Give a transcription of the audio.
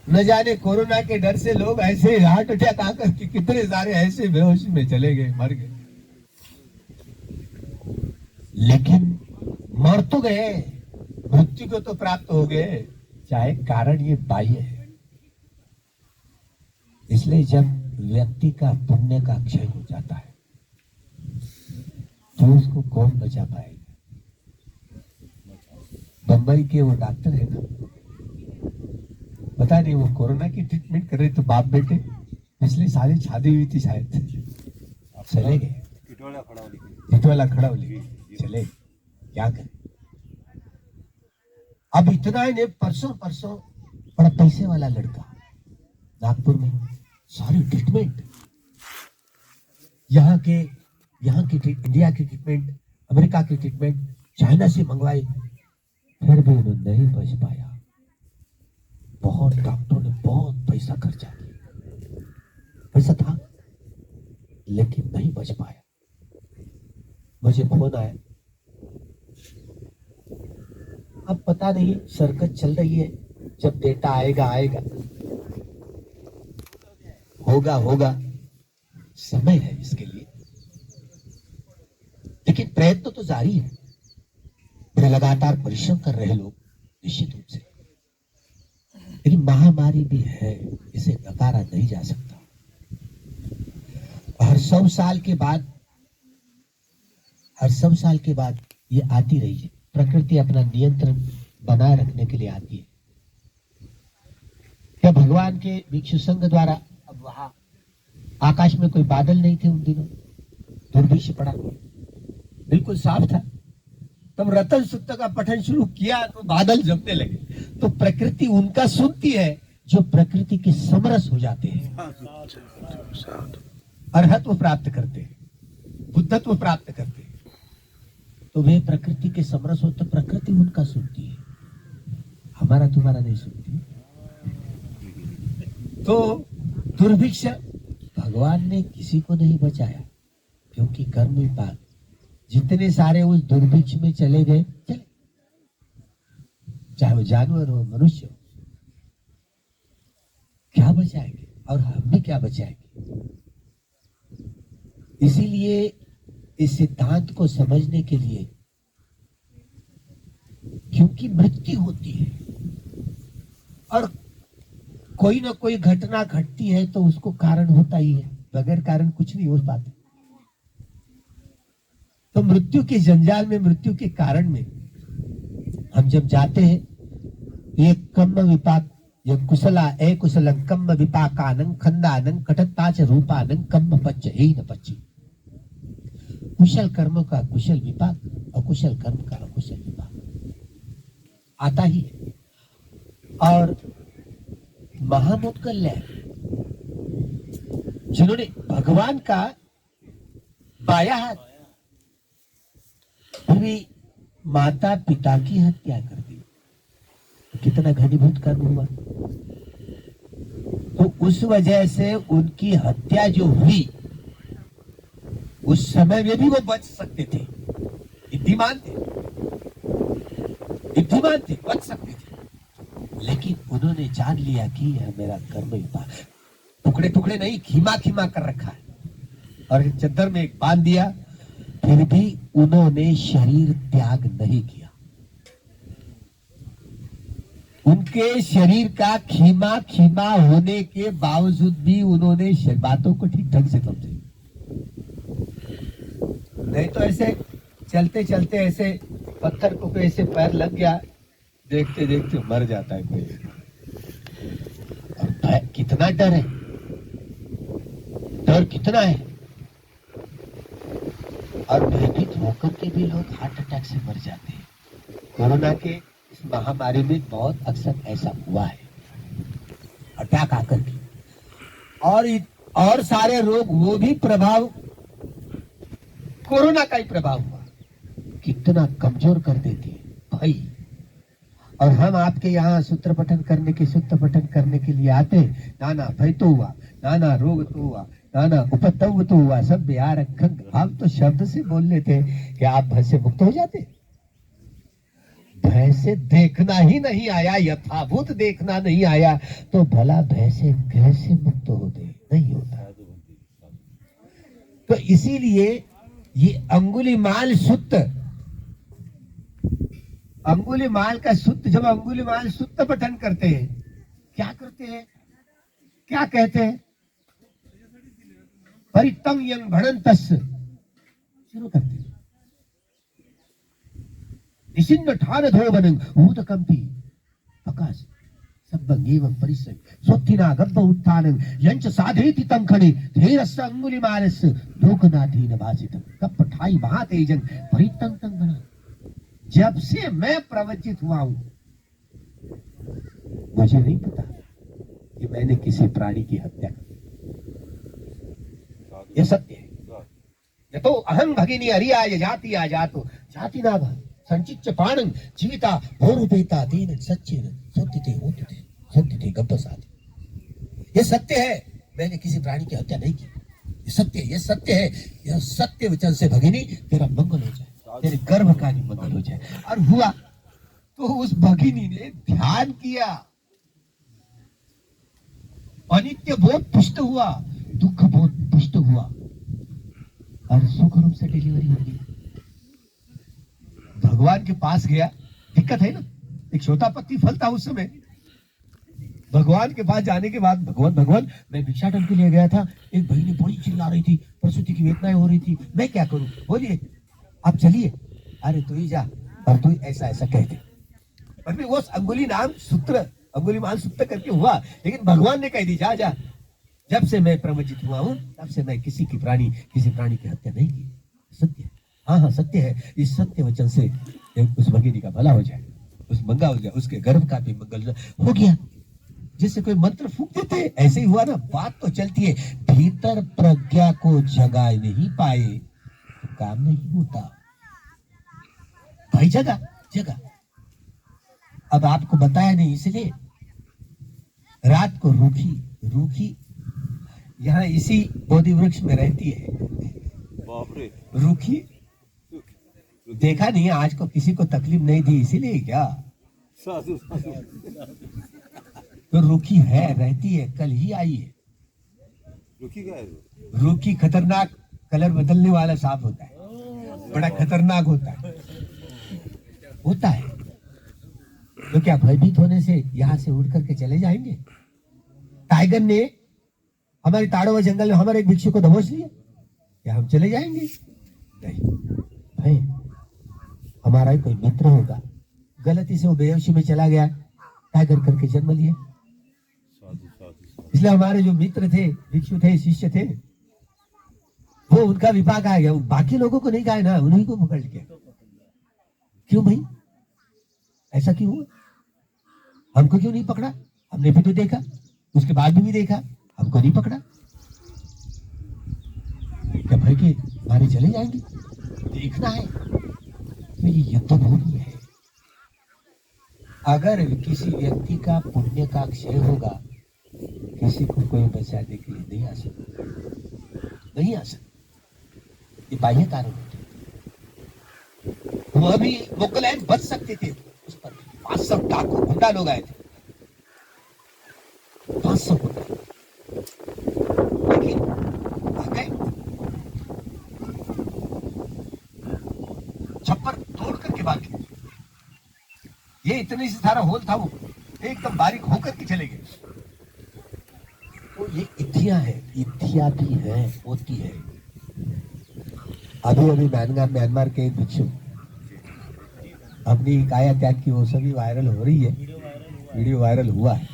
न जाने कोरोना के डर से लोग ऐसे हार्ट अटैक आकर के कितने सारे ऐसे बेहोशी में चले गए, मर गए। लेकिन मर तो गए, मृत्यु को तो प्राप्त हो गए, चाहे कारण ये बाह्य है। इसलिए जब व्यक्ति का पुण्य का क्षय हो जाता है तो उसको कौन बचा पाएगा? बंबई के वो डॉक्टर है ना, पता नहीं वो कोरोना की ट्रीटमेंट कर रहे तो बाप बेटे पिछले साल ही शादी हुई थी शायद, चले गए। टिटवाला खड़ावली चले, क्या करें? अब इतना ही नहीं, परसों बड़ा पैसे वाला लड़का नागपुर में सारी ट्रीटमेंट, यहाँ की इंडिया की ट्रीटमेंट, अमेरिका की ट्रीटमेंट, चाइना से मंगवाई, फिर भी उन्होंने नहीं बच पाया। बहुत डॉक्टरों ने बहुत पैसा खर्चा किया, पैसा था लेकिन नहीं बच पाया। मुझे फोन आया, अब पता नहीं सरकत चल रही है, जब डेटा आएगा होगा, समय है इसके लिए, लेकिन प्रयत्न तो जारी है। बड़े लगातार परिश्रम कर रहे लोग निश्चित रूप से, लेकिन महामारी भी है, इसे नकारा नहीं जा सकता। हर 100 साल के बाद ये आती रही है। प्रकृति अपना नियंत्रण बनाए रखने के लिए आती है। क्या भगवान के भिक्षु संघ द्वारा, अब वहां आकाश में कोई बादल नहीं थे उन दिनों, दुर्भिक्ष पड़ा, बिल्कुल साफ था। तब रतन सूक्त का पठन शुरू किया तो बादल जमने लगे। तो प्रकृति उनका सुनती है जो प्रकृति के समरस हो जाते हैं, अर्हत्व प्राप्त करते हैं, बुद्धत्व प्राप्त करते हैं, तो वे प्रकृति के समरस हो, तो प्रकृति उनका सुनती है, हमारा तुम्हारा नहीं सुनती। तो दुर्भिक्ष भगवान ने किसी को नहीं बचाया, क्योंकि कर्म विपाक जितने सारे उस दुर्भिक्ष में चले गए, चाहे वो जानवर हो मनुष्य हो, क्या बचाएंगे? और हम भी क्या बचाएंगे? इसीलिए इस सिद्धांत को समझने के लिए, क्योंकि मृत्यु होती है और कोई ना कोई घटना घटती है तो उसको कारण होता ही है, बगैर कारण कुछ नहीं हो पाता। तो मृत्यु के जंजाल में, मृत्यु के कारण में हम जब जाते हैं, ये कम्म विपाक, ये कुशला ए कुशलं कम्म विपाकानं खंदानं कटत्ताच रूपानं कम्म पच्च ही न पच्ची। कुशल कर्म का कुशल विपाक, अकुशल कर्म का अकुशल विपाक आता ही है। और महामोत्कल्य जिन्होंने भगवान का बाया हाथ, भी माता पिता की हत्या कर दी, कितना घनीभूत कर्म हुआ। तो उस वजह से उनकी हत्या जो हुई, उस समय में भी वो बच सकते थे, बुद्धिमान थे, बच सकते थे, लेकिन उन्होंने जान लिया कि यह मेरा कर्म विपाक, टुकड़े टुकड़े नहीं, खीमा खीमा कर रखा है और चद्दर में बांध दिया, फिर भी उन्होंने शरीर त्याग नहीं किया। उनके शरीर का खीमा खीमा होने के बावजूद भी उन्होंने बातों को ठीक ढंग से समझे। नहीं तो ऐसे चलते चलते ऐसे पत्थर को ऐसे पैर लग गया, देखते देखते मर जाता है कोई। और कितना डर है, डर कितना है, और भयभीत होकर के भी लोग हार्ट अटैक से मर जाते हैं। कोरोना के इस महामारी में बहुत अक्सर ऐसा हुआ है, अटैक आकर के। और सारे रोग, वो भी प्रभाव कोरोना का ही प्रभाव हुआ, कितना कमजोर कर देती है भाई। और हम आपके यहाँ सूत्र पठन करने के लिए आते, नाना भय तो हुआ, नाना रोग तो हुआ, नाना उपद्रव तो हुआ, सब बिहार हम तो शब्द से बोल लेते कि आप भय से मुक्त हो जाते। भैंसे देखना ही नहीं आया, यथाभूत देखना नहीं आया, तो भला भैंसे कैसे मुक्त होते? नहीं होता। तो इसीलिए ये अंगुलीमाल सुत्त, अंगुलीमाल का सुत्त, जब अंगुलीमाल सुत्त पठन करते हैं, क्या करते हैं, क्या कहते हैं? परितम यंग भणंतस् शुरू करते हैं। निशिन्न ठान धोबनं ऊदकंपी प्रकाश सब्बंगेवं परिसं स्वत्तिना गब्ब उत्थानं यंच साधेति तं खड़े धेरस्य अंगुलीमालस्य लोकनाथेन भासितं कप ठाई महातेजं परितं तं गणा। जब से मैं प्रवचित हुआ हूं, मुझे नहीं पता कि मैंने किसी प्राणी की हत्या की। यह सत्य है। ये तो अहं भगिनी हरियाय जाति आ जातो जाति ना भा संचित पाणं जीविता भोरुपेता तेन सच्चेन सत्यते होते सत्यते गब्बसाति। ये सत्य है, मैंने किसी प्राणी की हत्या नहीं की। ये सत्य है, ये सत्य है। यह सत्य वचन से भगिनी तेरा मंगल हो जाए, तेरे गर्भ का भी मंगल हो जाए। और हुआ तो उस भगिनी ने ध्यान किया, अनित्य बोध पुष्ट हुआ, दुख बोध पुष्ट हुआ और सुख रूप से डिलीवरी हो गई। भगवान के पास गया, दिक्कत है ना, एक शोतापत्ति फल था उस समय। भगवान के पास जाने के बाद भगवान मैं भिक्षाटन के लिए गया था, एक बहनी बड़ी चिल्ला रही थी, प्रसूति की वेदनाएं हो रही थी, मैं क्या करूं? बोलिए आप चलिए। अरे तू ही जा और तू ऐसा ऐसा कहते। पर वो अंगुलीमाल सूत्र करके हुआ, लेकिन भगवान ने कह दी जा जा। जब से मैं प्रवचित हुआ हूं, तब से मैं किसी प्राणी की हत्या नहीं की। सत्य है, हाँ सत्य है। इस सत्य वचन से उस भगिनी का भला हो जाए, उस मंगा हो जाए, उसके गर्भ का भी मंगल हो गया। जैसे कोई मंत्र फूक देते, ऐसे ही हुआ ना। बात तो चलती है, भीतर प्रज्ञा को जगा नहीं पाए तो काम नहीं होता भाई। जगा अब आपको बताया नहीं, इसलिए रात को रूखी यहाँ इसी बोधि वृक्ष में रहती है। रूखी देखा नहीं, आज को किसी को तकलीफ नहीं दी, इसीलिए क्या साधु तो रूखी है, रहती है, कल ही आई है। रूखी क्या है? रूखी खतरनाक कलर बदलने वाला सांप होता है, बड़ा खतरनाक होता है। तो क्या भयभीत होने से यहां से उड़ करके चले जाएंगे? टाइगर ने हमारे ताड़ों जंगल में हमारे एक भिक्षु को दबोच लिया, क्या हम चले जाएंगे? नहीं भाई, हमारा ही कोई मित्र होगा, गलती से वो बेहोशी में चला गया, टाइगर करके जन्म लिया। इसलिए हमारे जो मित्र थे, भिक्षु थे, शिष्य थे, वो उनका विपाक आ गया, बाकी लोगों को नहीं खाए ना, उन्हीं को पकड़ लिया। क्यों भाई, ऐसा क्यों हुआ? हमको क्यों नहीं पकड़ा? हमने भी तो देखा, उसके बाद भी देखा, हमको नहीं पकड़ा। क्या भाई कि हमारे चले जाएंगे? देखना है तो ये युद्ध भूमि है। अगर किसी व्यक्ति का पुण्य का क्षय होगा, किसी को कोई बचाने के लिए नहीं आ सकता। ये बाह्य कारण होते। वह भी मुगलैन बच सकते थे, उस पर 500 डाकू गुंडा लोग आए थे, 500 गुंडा, लेकिन आ गए, छप्पर तोड़ करके भागे। ये इतने से सारा होल था, वो एकदम बारीक होकर के चले गए। तो ये इथिया है, इथिया भी है, होती है। अभी म्यांमार के एक भिक्षु अपनी काया त्याग की, वो सभी वायरल हो रही है, वीडियो वायरल हुआ है।